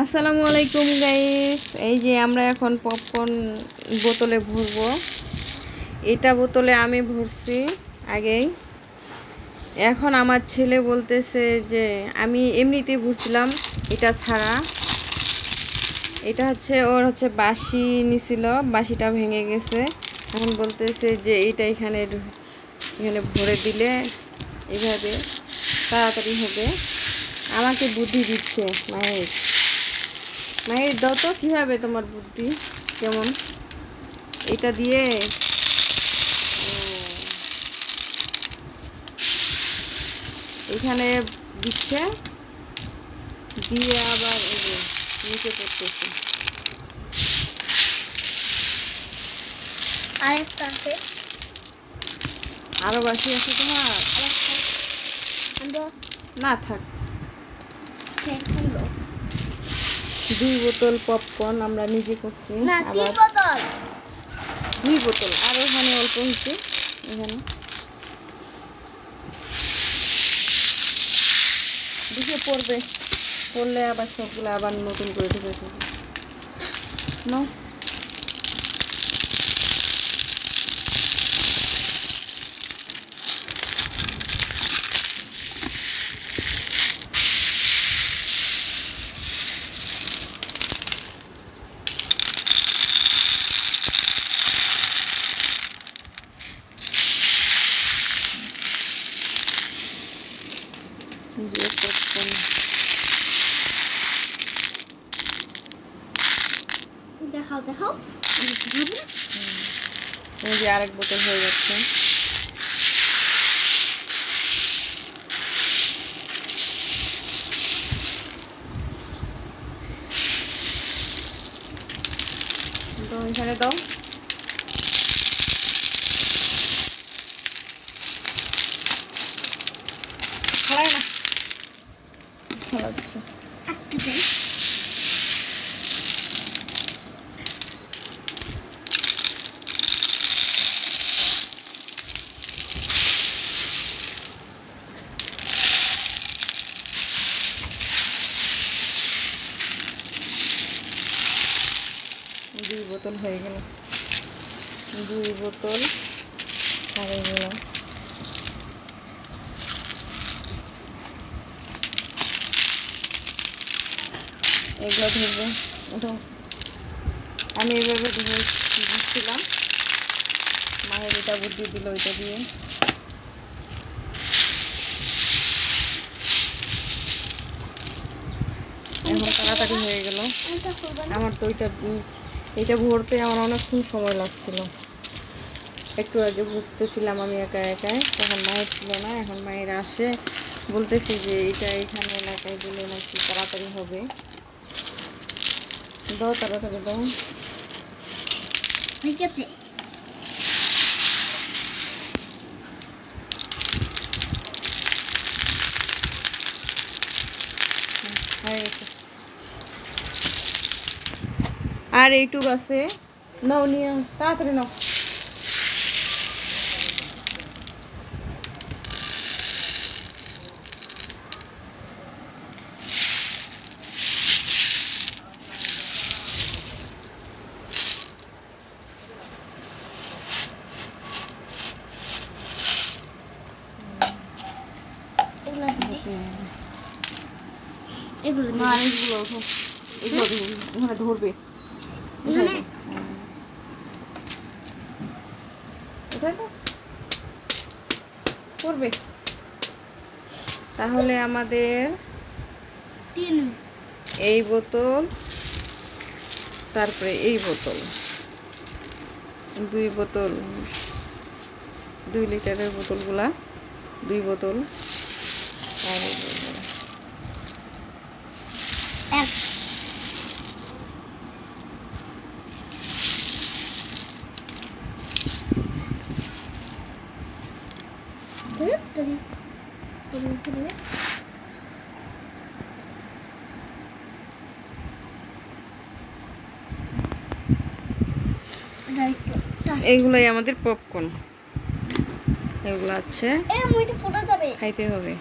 আসসালামু আলাইকুম গাইস। এই যে আমরা এখন পপকর্ন বোতলে ভরবো। এটা বোতলে আমি ভরছি আগেই। এখন আমার ছেলে বলতেছে যে আমি এমনিতেই ভরছিলাম, এটা ছাড়া। এটা ওর বাঁশি নিছিল, বাঁশিটা ভেঙে গেছে। এখন বলতেছে যে এটা এখানে ভরে দিলে এভাবে তাড়াতাড়ি হবে। আমাকে বুদ্ধি দিচ্ছে মায়ের। মায়ের দাও তো, কীভাবে তোমার বুদ্ধি কেমন? এটা দিয়ে এখানে দিচ্ছে, দিয়ে আবার নিচে পড়তেছে। আরেকটা আছে, আরো বাকি আছে তোমার? না থাক। 2 বোতল পপকর্ন আমরা নিজে করছি। আবার 2 বোতল, আর ওখানে অল্প হচ্ছে। এখানে দিকে পড়লে আবার সবগুলো আবার নতুন করে ঢুকে থাকবে। নাও যে পপকর্ন দেখাও এই যে আরেক বোতল হয়ে যাচ্ছে। তো এখানে দাও। খালাই না, খালাচ্ছে। 2 বোতল হয়ে গেল। 2 বোতল হয়ে গেল। এগুলো ধরবে। আমি এইভাবে ধরছিলাম, মায়ের এটা বুদ্ধি দিল এটা দিয়ে। এখন তাড়াতাড়ি হয়ে গেল আমার। তো এইটা ভরতে আমার অনেকক্ষণ সময় লাগছিল। একটু আগে ভরতেছিলাম আমি একা একাই, তখন মায়ের ছিল না। এখন মায়ের আসে, বলতেছি যে এটা এখানে এলাকায় দিলে নাকি তাড়াতাড়ি হবে। দাও, তাড়াতাড়ি দাও। ঠিক আছে, হয়ে গেছে। আর এইটুকু আছে, নাও নিয়ে তাড়াতাড়ি নাও। এগুলো না, এইগুলো ওখানে ধরবে। করবে। তাহলে আমাদের 3 এই বোতল, তারপরে এই বোতল, 2 বোতল, 2 লিটারের বোতলগুলা, 2 বোতল। আর এইগুলাই আমাদের পপকর্ন। এগুলো খাইতে হবে।